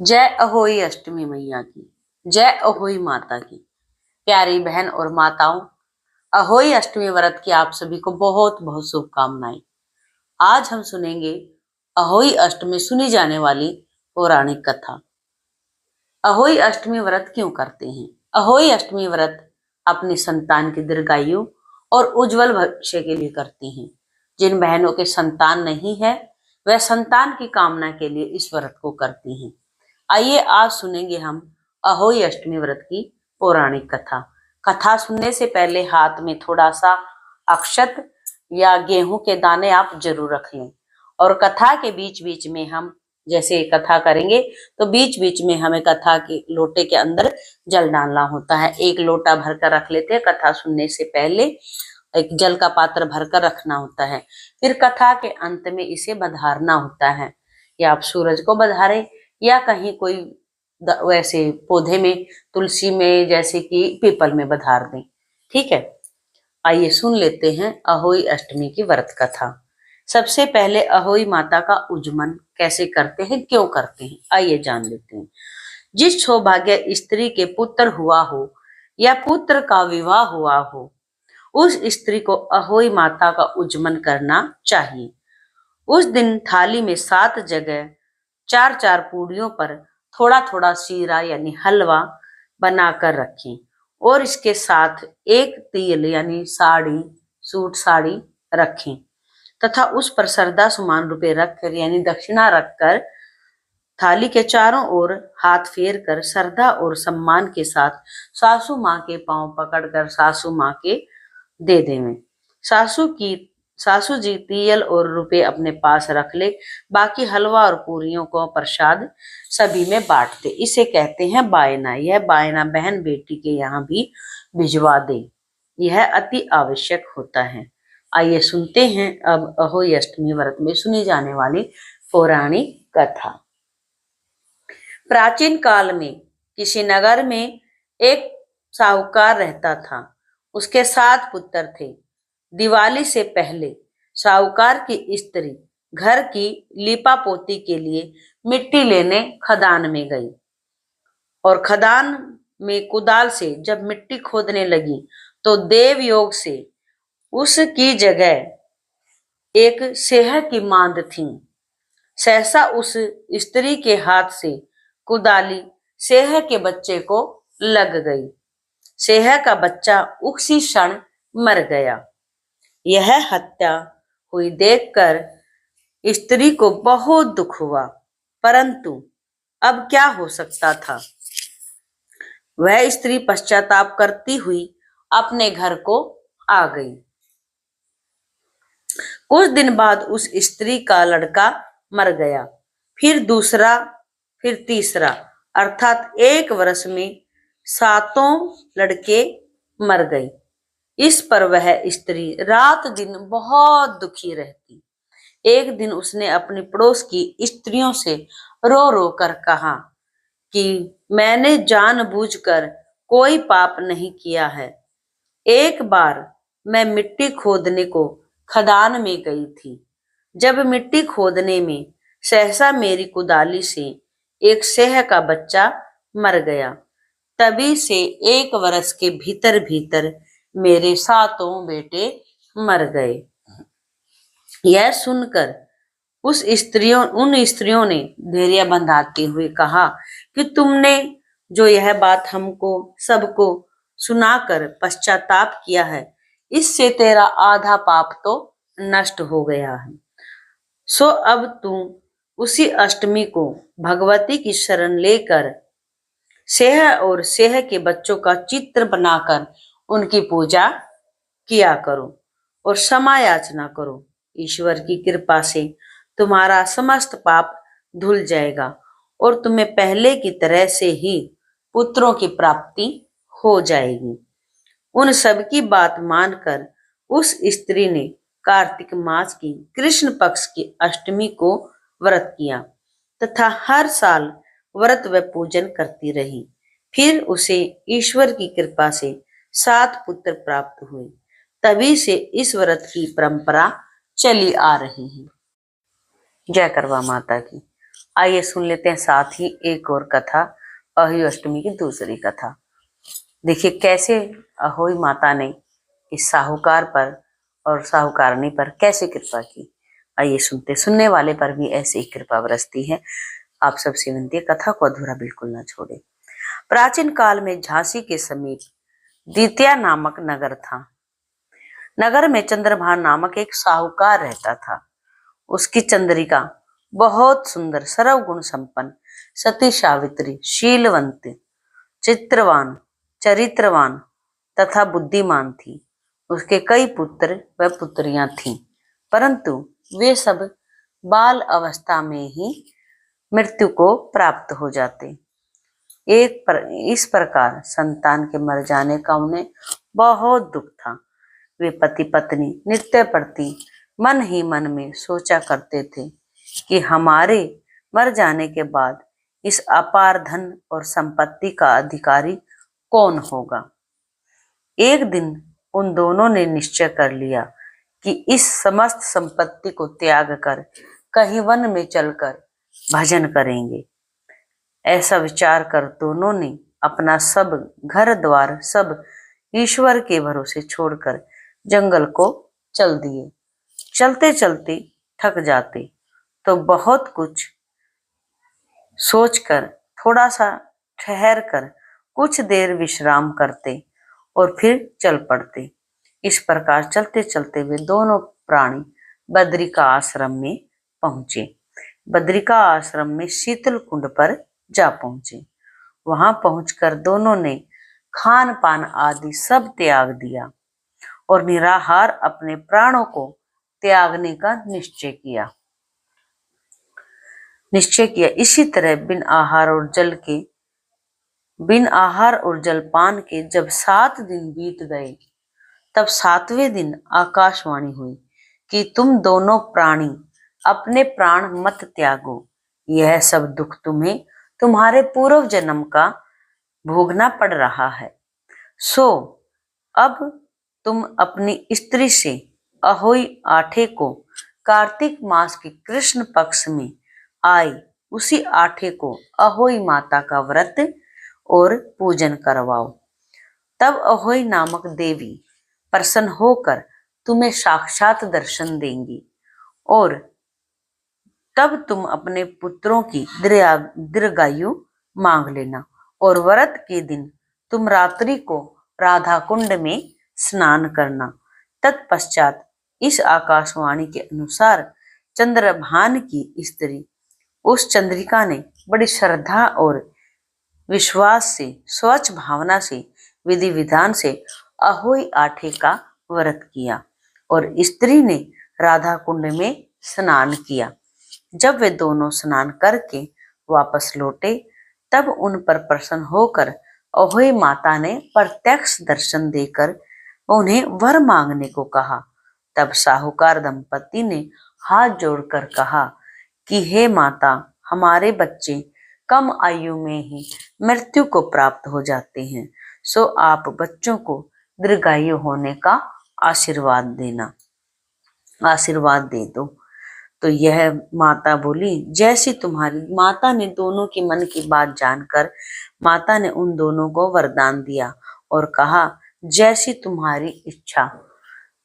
जय अहोई अष्टमी मैया की। जय अहोई माता की। प्यारी बहन और माताओं, अहोई अष्टमी व्रत की आप सभी को बहुत बहुत शुभकामनाएं। आज हम सुनेंगे अहोई अष्टमी सुनी जाने वाली पौराणिक कथा। अहोई अष्टमी व्रत क्यों करते हैं? अहोई अष्टमी व्रत अपनी संतान की दीर्घायु और उज्जवल भविष्य के लिए करती हैं। जिन बहनों के संतान नहीं है वह संतान की कामना के लिए इस व्रत को करती हैं। आइए आज सुनेंगे हम अहोई अष्टमी व्रत की पौराणिक कथा। कथा सुनने से पहले हाथ में थोड़ा सा अक्षत या गेहूं के दाने आप जरूर रख लें। और कथा के बीच बीच में हम जैसे कथा करेंगे तो बीच बीच में हमें कथा के लोटे के अंदर जल डालना होता है। एक लोटा भरकर रख लेते हैं। कथा सुनने से पहले एक जल का पात्र भरकर रखना होता है। फिर कथा के अंत में इसे बधारना होता है। या आप सूरज को बधारें या कहीं कोई वैसे पौधे में, तुलसी में, जैसे कि पीपल में बधार दें। ठीक है, आइए सुन लेते हैं अहोई अष्टमी की व्रत कथा। सबसे पहले अहोई माता का उज्जमन कैसे करते हैं, क्यों करते हैं, आइए जान लेते हैं। जिस सौभाग्य स्त्री के पुत्र हुआ हो या पुत्र का विवाह हुआ हो, उस स्त्री को अहोई माता का उज्जमन करना चाहिए। उस दिन थाली में 7 जगह 4-4 पूड़ियों पर थोड़ा थोड़ा सीरा यानी हलवा बनाकर रखें और इसके साथ एक तिल यानी साड़ी, सूट साड़ी रखें तथा उस पर श्रद्धा सुमन रुपए रखकर यानी दक्षिणा रखकर थाली के चारों ओर हाथ फेर कर श्रद्धा और सम्मान के साथ सासू माँ के पांव पकड़कर सासू माँ के दे देवें। सासू जी तिल और रुपए अपने पास रख ले, बाकी हलवा और पूरियों को प्रसाद सभी में बांट दे। इसे कहते हैं बायना। यह बायना बहन बेटी के यहाँ भी भिजवा दे, यह अति आवश्यक होता है। आइए सुनते हैं अब अहोई अष्टमी व्रत में सुनी जाने वाली पौराणिक कथा। प्राचीन काल में किसी नगर में एक साहूकार रहता था। उसके 7 पुत्र थे। दिवाली से पहले साहूकार की स्त्री घर की लीपापोती के लिए मिट्टी लेने खदान में गई और खदान में कुदाल से जब मिट्टी खोदने लगी तो देव योग से उसकी जगह एक सेह की मांद थी। सहसा उस स्त्री के हाथ से कुदाली सेह के बच्चे को लग गई। सेह का बच्चा उसी क्षण मर गया। यह हत्या हुई देखकर स्त्री को बहुत दुख हुआ, परंतु अब क्या हो सकता था। वह स्त्री पश्चाताप करती हुई अपने घर को आ गई। कुछ दिन बाद उस स्त्री का लड़का मर गया, फिर दूसरा, फिर तीसरा, अर्थात 1 वर्ष में 7 लड़के मर गए। इस पर वह स्त्री रात दिन बहुत दुखी रहती। एक दिन उसने अपनी पड़ोस की स्त्रियों से रो रो कर कहा कि मैंने जानबूझकर कोई पाप नहीं किया है। एक बार मैं मिट्टी खोदने को खदान में गई थी। जब मिट्टी खोदने में सहसा मेरी कुदाली से एक सेह का बच्चा मर गया। तभी से 1 वर्ष के भीतर भीतर मेरे 7 बेटे मर गए। यह सुनकर उन स्त्रियों ने धैर्य बंधाते हुए कहा कि तुमने जो यह बात हमको सबको सुनाकर पश्चाताप किया है, इससे तेरा आधा पाप तो नष्ट हो गया है। सो अब तुम उसी अष्टमी को भगवती की शरण लेकर सेह और सेह के बच्चों का चित्र बनाकर उनकी पूजा किया करो और क्षमा याचना करो। ईश्वर की कृपा से तुम्हारा समस्त पाप धुल जाएगा और तुम्हें पहले की तरह से ही पुत्रों की प्राप्ति हो जाएगी। उन सब की बात मानकर उस स्त्री ने कार्तिक मास की कृष्ण पक्ष की अष्टमी को व्रत किया तथा हर साल व्रत व पूजन करती रही। फिर उसे ईश्वर की कृपा से 7 पुत्र प्राप्त हुए। तभी से इस व्रत की परंपरा चली आ रही है। जय करवा माता की। आइए सुन लेते हैं साथ ही एक और कथा, अहोई अष्टमी की दूसरी कथा। देखिए कैसे अहोई माता ने इस साहूकार पर और साहूकारनी पर कैसे कृपा की। आइए सुनते, सुनने वाले पर भी ऐसे ही कृपा बरसती है। आप सबसे विनती है, कथा को अधूरा बिल्कुल न छोड़े। प्राचीन काल में झांसी के समीप द्वितीय नामक नगर था। नगर में चंद्रभान नामक एक साहूकार रहता था। उसकी चंद्रिका बहुत सुंदर, सर्वगुण संपन्न, सती सावित्री, शीलवंत, चित्रवान, चरित्रवान तथा बुद्धिमान थी। उसके कई पुत्र व पुत्रियां थीं, परंतु वे सब बाल अवस्था में ही मृत्यु को प्राप्त हो जाते। इस प्रकार संतान के मर जाने का उन्हें बहुत दुख था। वे पति पत्नी नित्य प्रति मन ही मन में सोचा करते थे कि हमारे मर जाने के बाद इस अपार धन और संपत्ति का अधिकारी कौन होगा। एक दिन उन दोनों ने निश्चय कर लिया कि इस समस्त संपत्ति को त्याग कर कहीं वन में चलकर भजन करेंगे। ऐसा विचार कर दोनों ने अपना सब घर द्वार सब ईश्वर के भरोसे छोड़कर जंगल को चल दिए। चलते चलते थक जाते तो बहुत कुछ सोचकर थोड़ा सा ठहर कर कुछ देर विश्राम करते और फिर चल पड़ते। इस प्रकार चलते चलते वे दोनों प्राणी बद्रिका आश्रम में पहुंचे। बद्रिका आश्रम में शीतल कुंड पर जा पहुंचे। वहां पहुंचकर दोनों ने खान पान आदि सब त्याग दिया और निराहार अपने प्राणों को त्यागने का निश्चय किया। इसी तरह बिन आहार और जलपान के जब 7 दिन बीत गए, तब 7वें दिन आकाशवाणी हुई कि तुम दोनों प्राणी अपने प्राण मत त्यागो। यह सब दुख तुम्हें तुम्हारे पूर्व जन्म का भोगना पड़ रहा है। सो अब तुम अपनी स्त्री से अहोई आठे को कार्तिक मास के कृष्ण पक्ष में आई उसी आठे को अहोई माता का व्रत और पूजन करवाओ। तब अहोई नामक देवी प्रसन्न होकर तुम्हें साक्षात दर्शन देंगी और तब तुम अपने पुत्रों की दीर्घायु मांग लेना। और व्रत के दिन तुम रात्रि को राधा कुंड में स्नान करना। तत्पश्चात इस आकाशवाणी के अनुसार चंद्रभान की स्त्री उस चंद्रिका ने बड़ी श्रद्धा और विश्वास से, स्वच्छ भावना से, विधि विधान से अहोई आठे का व्रत किया और स्त्री ने राधा कुंड में स्नान किया। जब वे दोनों स्नान करके वापस लौटे, तब उन पर प्रसन्न होकर अहोई माता ने प्रत्यक्ष दर्शन देकर उन्हें वर मांगने को कहा। तब साहूकार दंपति ने हाथ जोड़कर कहा कि हे माता, हमारे बच्चे कम आयु में ही मृत्यु को प्राप्त हो जाते हैं, सो आप बच्चों को दीर्घायु होने का आशीर्वाद दे दो। तो यह माता बोली, जैसी तुम्हारी। माता ने दोनों के मन की बात जानकर माता ने उन दोनों को वरदान दिया और कहा, जैसी तुम्हारी इच्छा।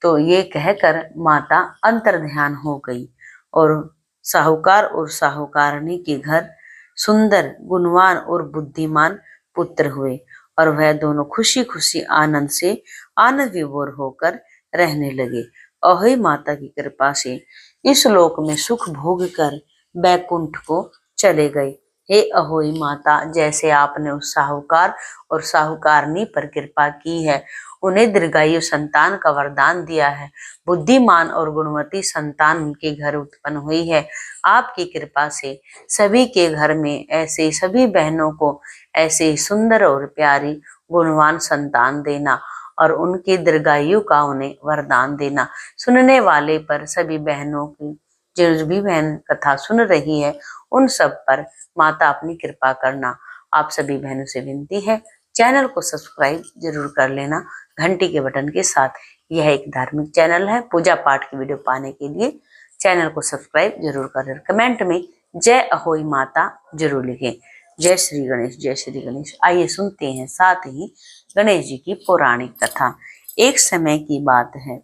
तो ये कहकर माता अंतर्ध्यान हो गई और साहूकार और साहूकारनी के घर सुंदर, गुणवान और बुद्धिमान पुत्र हुए और वह दोनों खुशी खुशी आनंद विभोर होकर रहने लगे। अहोई माता की कृपा से इस लोक में सुख भोग कर बैकुंठ को चले गए। हे अहोई माता, जैसे आपने उस साहूकार और साहूकारनी पर कृपा की है, उन्हें दीर्घायु संतान का वरदान दिया है, बुद्धिमान और गुणवती संतान उनके घर उत्पन्न हुई है, आपकी कृपा से सभी के घर में ऐसे सभी बहनों को ऐसे सुंदर और प्यारी गुणवान संतान देना और उनकी दीर्घायु का उन्हें वरदान देना। सुनने वाले पर सभी बहनों की, जो भी बहन कथा सुन रही है, उन सब पर माता अपनी कृपा करना। आप सभी बहनों से विनती है, चैनल को सब्सक्राइब जरूर कर लेना घंटी के बटन के साथ। यह एक धार्मिक चैनल है। पूजा पाठ की वीडियो पाने के लिए चैनल को सब्सक्राइब जरूर करें। कमेंट में जय अहोई माता जरूर लिखें। जय श्री गणेश, जय श्री गणेश। आइए सुनते हैं साथ ही गणेश जी की पौराणिक कथा। एक समय की बात है,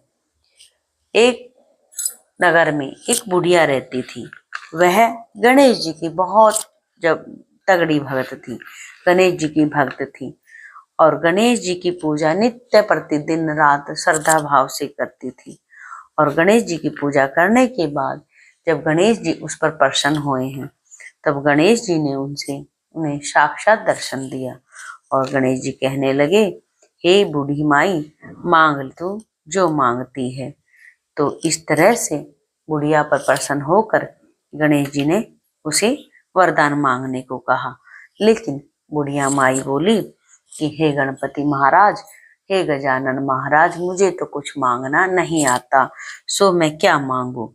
एक नगर में एक बुढ़िया रहती थी। वह गणेश जी की बहुत जब तगड़ी भक्त थी, गणेश जी की भक्त थी और गणेश जी की पूजा नित्य प्रतिदिन रात श्रद्धा भाव से करती थी। और गणेश जी की पूजा करने के बाद जब गणेश जी उस पर प्रसन्न हुए हैं, तब गणेश जी ने उन्हें साक्षात दर्शन दिया और गणेश जी कहने लगे, हे बूढ़ी माई, मांग तू जो मांगती है। तो इस तरह से बुढ़िया पर प्रसन्न होकर गणेश जी ने उसे वरदान मांगने को कहा। लेकिन बुढ़िया माई बोली कि हे गणपति महाराज, हे गजानन महाराज, मुझे तो कुछ मांगना नहीं आता, सो मैं क्या मांगू।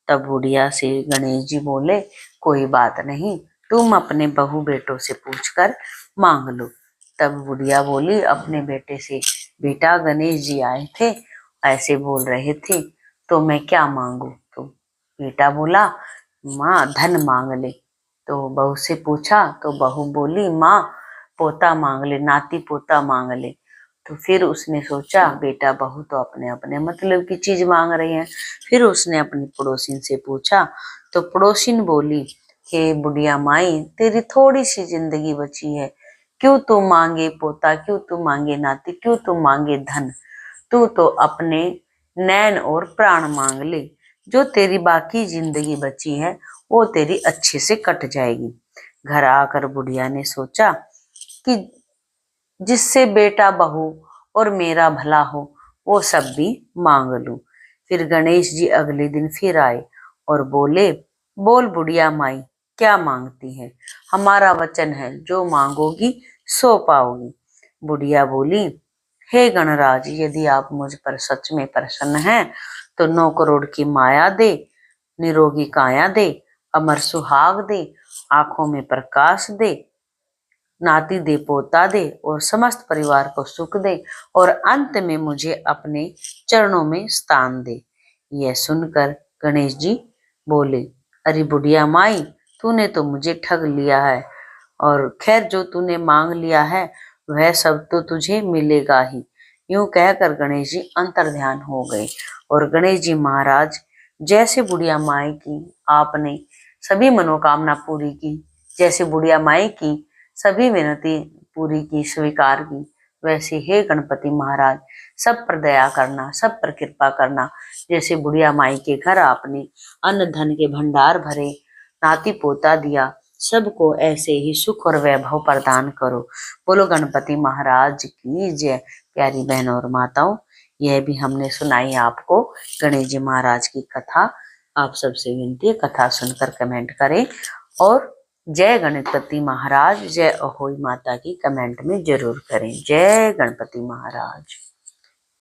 तब बुढ़िया से गणेश जी बोले, कोई बात नहीं, तुम अपने बहू बेटों से पूछकर मांग लो। तब बुढ़िया बोली अपने बेटे से, बेटा गणेश जी आए थे, ऐसे बोल रहे थे, तो मैं क्या मांगू। तो बेटा बोला, माँ धन मांग ले। तो बहू से पूछा तो बहू बोली, माँ पोता मांग ले, नाती पोता मांग ले। तो फिर उसने सोचा बेटा बहू तो अपने अपने मतलब की चीज मांग रही है। फिर उसने अपनी पड़ोसिन से पूछा तो पड़ोसिन बोली, हे बुढ़िया माई, तेरी थोड़ी सी जिंदगी बची है, क्यों तू मांगे पोता, क्यों तू मांगे नाती, क्यों तू मांगे धन। तू तो अपने नैन और प्राण मांग ले, जो तेरी बाकी जिंदगी बची है वो तेरी अच्छे से कट जाएगी। घर आकर बुढ़िया ने सोचा कि जिससे बेटा बहू और मेरा भला हो वो सब भी मांग लूं। फिर गणेश जी अगले दिन फिर आए और बोले, बोल बुढ़िया माई, क्या मांगती है, हमारा वचन है जो मांगोगी सो पाओगी। बुढ़िया बोली, हे गणराज, यदि आप मुझ पर सच में प्रसन्न हैं तो 9 करोड़ की माया दे, निरोगी काया दे, अमर सुहाग दे, आंखों में प्रकाश दे, नाती दे पोता दे और समस्त परिवार को सुख दे और अंत में मुझे अपने चरणों में स्थान दे। यह सुनकर गणेश जी बोले, अरे बुढ़िया माई, तूने तो मुझे ठग लिया है और खैर जो तूने मांग लिया है वह सब तो तुझे मिलेगा ही। यूं कहकर गणेश जी अंतर्ध्यान हो गए और गणेश जी महाराज जैसे बुढ़िया माई की आपने सभी मनोकामना पूरी की, जैसे बुढ़िया माई की सभी विनती पूरी की, स्वीकार की, वैसे हे गणपति महाराज सब पर दया करना, सब पर कृपा करना। जैसे बुढ़िया माई के घर आपने अन्न धन के भंडार भरे, नाती पोता दिया, सबको ऐसे ही सुख और वैभव प्रदान करो। बोलो गणपति महाराज की जय। प्यारी बहनों और माताओं, यह भी हमने सुनाई आपको गणेश जी महाराज की कथा। आप सबसे विनती है कथा सुनकर कमेंट करें और जय गणपति महाराज, जय अहोई माता की कमेंट में जरूर करें। जय गणपति महाराज।